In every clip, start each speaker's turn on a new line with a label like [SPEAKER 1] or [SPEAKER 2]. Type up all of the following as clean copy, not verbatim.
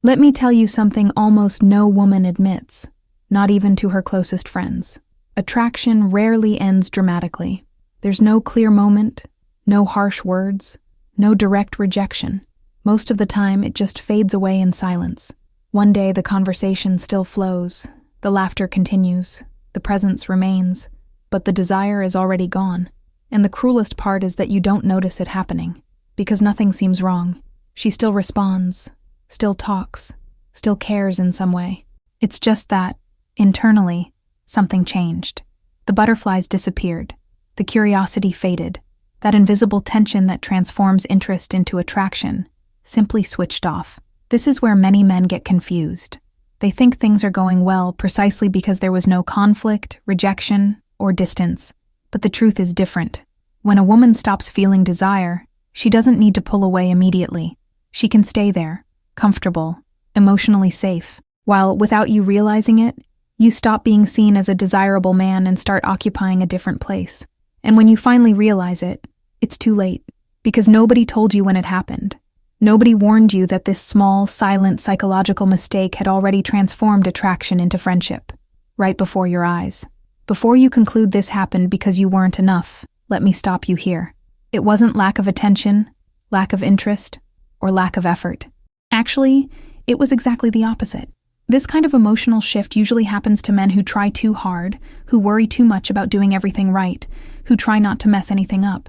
[SPEAKER 1] Let me tell you something almost no woman admits, not even to her closest friends. Attraction rarely ends dramatically. There's no clear moment, no harsh words, no direct rejection. Most of the time, it just fades away in silence. One day, the conversation still flows, the laughter continues, the presence remains, but the desire is already gone. And the cruelest part is that you don't notice it happening, because nothing seems wrong. She still responds, still talks, still cares in some way. It's just that, internally, something changed. The butterflies disappeared. The curiosity faded. That invisible tension that transforms interest into attraction simply switched off. This is where many men get confused. They think things are going well precisely because there was no conflict, rejection, or distance. But the truth is different. When a woman stops feeling desire, she doesn't need to pull away immediately. She can stay there, comfortable, emotionally safe, while, without you realizing it, you stop being seen as a desirable man and start occupying a different place. And when you finally realize it, it's too late, because nobody told you when it happened. Nobody warned you that this small, silent psychological mistake had already transformed attraction into friendship, right before your eyes. Before you conclude this happened because you weren't enough, let me stop you here. It wasn't lack of attention, lack of interest, or lack of effort. Actually, it was exactly the opposite. This kind of emotional shift usually happens to men who try too hard, who worry too much about doing everything right, who try not to mess anything up.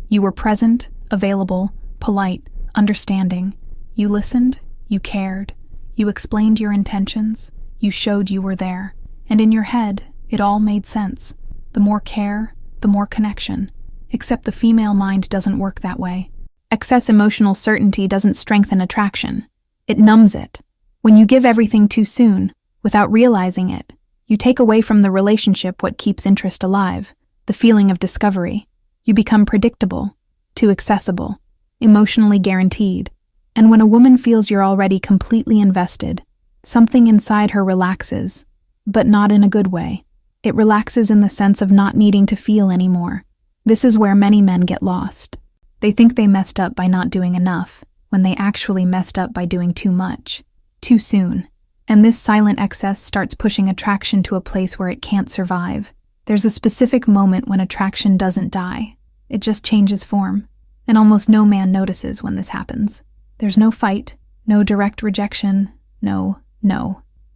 [SPEAKER 1] You were present, available, polite, understanding. You listened, you cared, you explained your intentions, you showed you were there, and in your head, it all made sense. The more care, the more connection. Except the female mind doesn't work that way. Excess emotional certainty doesn't strengthen attraction. It numbs it. When you give everything too soon, without realizing it, you take away from the relationship what keeps interest alive, the feeling of discovery. You become predictable, too accessible, emotionally guaranteed. And when a woman feels you're already completely invested, something inside her relaxes, but not in a good way. It relaxes in the sense of not needing to feel anymore. This is where many men get lost. They think they messed up by not doing enough, when they actually messed up by doing too much, too soon. And this silent excess starts pushing attraction to a place where it can't survive. There's a specific moment when attraction doesn't die. It just changes form. And almost no man notices when this happens. There's no fight, no direct rejection, no.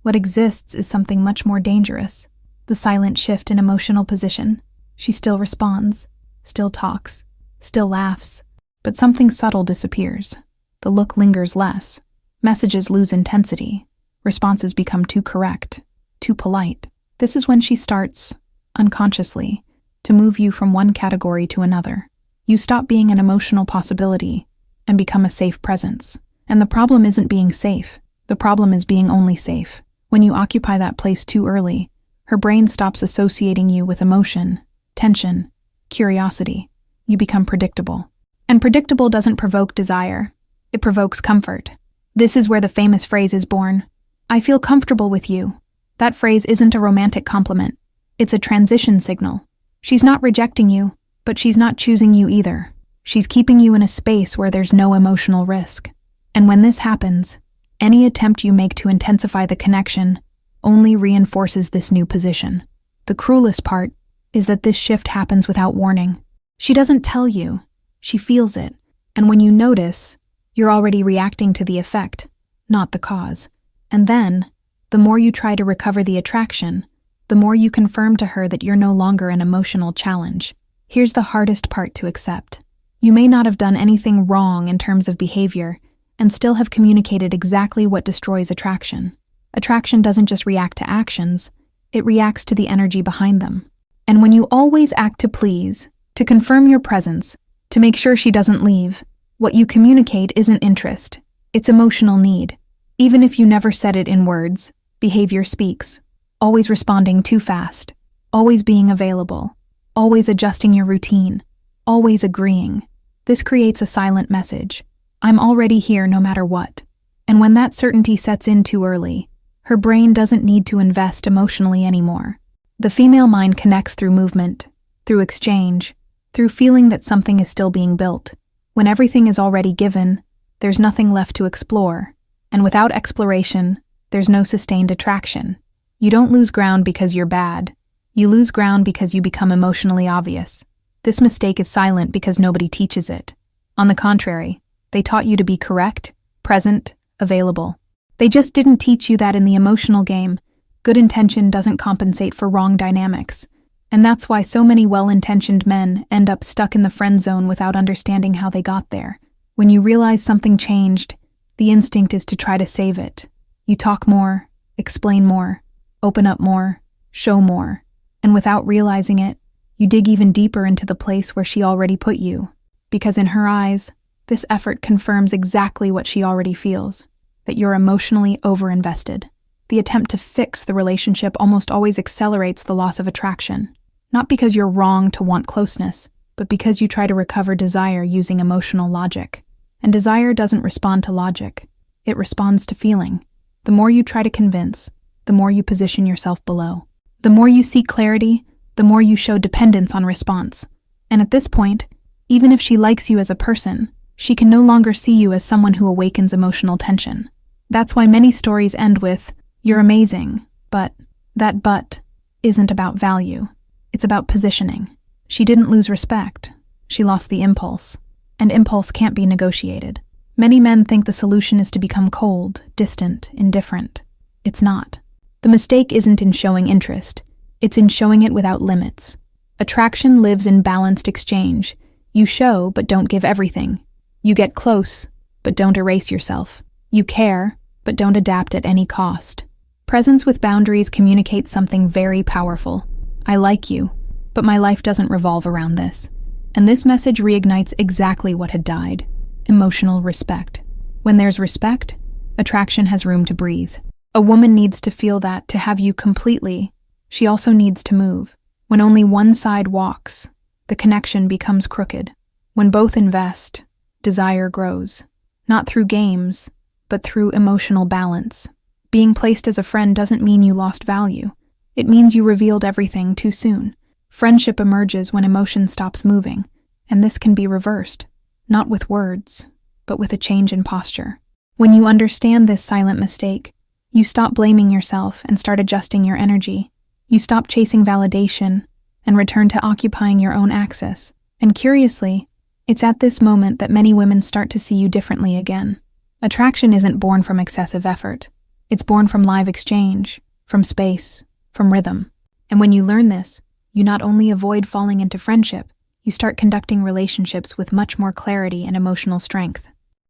[SPEAKER 1] What exists is something much more dangerous. The silent shift in emotional position. She still responds, still talks, still laughs, but something subtle disappears. The look lingers less. Messages lose intensity. Responses become too correct, too polite. This is when she starts, unconsciously, to move you from one category to another. You stop being an emotional possibility and become a safe presence. And the problem isn't being safe. The problem is being only safe. When you occupy that place too early, her brain stops associating you with emotion, tension, curiosity. You become predictable. And predictable doesn't provoke desire. It provokes comfort. This is where the famous phrase is born. I feel comfortable with you. That phrase isn't a romantic compliment. It's a transition signal. She's not rejecting you, but she's not choosing you either. She's keeping you in a space where there's no emotional risk. And when this happens, any attempt you make to intensify the connection only reinforces this new position. The cruelest part is that this shift happens without warning. She doesn't tell you. She feels it. And when you notice, you're already reacting to the effect, not the cause. And then, the more you try to recover the attraction, the more you confirm to her that you're no longer an emotional challenge. Here's the hardest part to accept. You may not have done anything wrong in terms of behavior and still have communicated exactly what destroys attraction. Attraction doesn't just react to actions, it reacts to the energy behind them. And when you always act to please, to confirm your presence, to make sure she doesn't leave, what you communicate isn't interest, it's emotional need. Even if you never said it in words, behavior speaks. Always responding too fast, always being available, always adjusting your routine, always agreeing. This creates a silent message. I'm already here no matter what. And when that certainty sets in too early, her brain doesn't need to invest emotionally anymore. The female mind connects through movement, through exchange, through feeling that something is still being built. When everything is already given, there's nothing left to explore, And without exploration, there's no sustained attraction. You don't lose ground because you're bad. You lose ground because you become emotionally obvious. This mistake is silent because nobody teaches it. On the contrary, they taught you to be correct, present, available. They just didn't teach you that in the emotional game, good intention doesn't compensate for wrong dynamics. And that's why so many well-intentioned men end up stuck in the friend zone without understanding how they got there. When you realize something changed, the instinct is to try to save it. You talk more, explain more, open up more, show more. And without realizing it, you dig even deeper into the place where she already put you. Because in her eyes, this effort confirms exactly what she already feels, that you're emotionally overinvested. The attempt to fix the relationship almost always accelerates the loss of attraction. Not because you're wrong to want closeness, but because you try to recover desire using emotional logic. And desire doesn't respond to logic. It responds to feeling. The more you try to convince, the more you position yourself below. The more you seek clarity, the more you show dependence on response. And at this point, even if she likes you as a person, she can no longer see you as someone who awakens emotional tension. That's why many stories end with, "You're amazing," but that "but" isn't about value. It's about positioning. She didn't lose respect. She lost the impulse. And impulse can't be negotiated. Many men think the solution is to become cold, distant, indifferent. It's not. The mistake isn't in showing interest. It's in showing it without limits. Attraction lives in balanced exchange. You show, but don't give everything. You get close, but don't erase yourself. You care, but don't adapt at any cost. Presence with boundaries communicates something very powerful. I like you, but my life doesn't revolve around this. And this message reignites exactly what had died: emotional respect. When there's respect, attraction has room to breathe. A woman needs to feel that to have you completely, she also needs to move. When only one side walks, the connection becomes crooked. When both invest, desire grows. Not through games, but through emotional balance. Being placed as a friend doesn't mean you lost value. It means you revealed everything too soon. Friendship emerges when emotion stops moving, and this can be reversed, not with words, but with a change in posture. When you understand this silent mistake, you stop blaming yourself and start adjusting your energy. You stop chasing validation and return to occupying your own axis. And curiously, it's at this moment that many women start to see you differently again. Attraction isn't born from excessive effort. It's born from live exchange, from space, from rhythm. And when you learn this, you not only avoid falling into friendship, you start conducting relationships with much more clarity and emotional strength.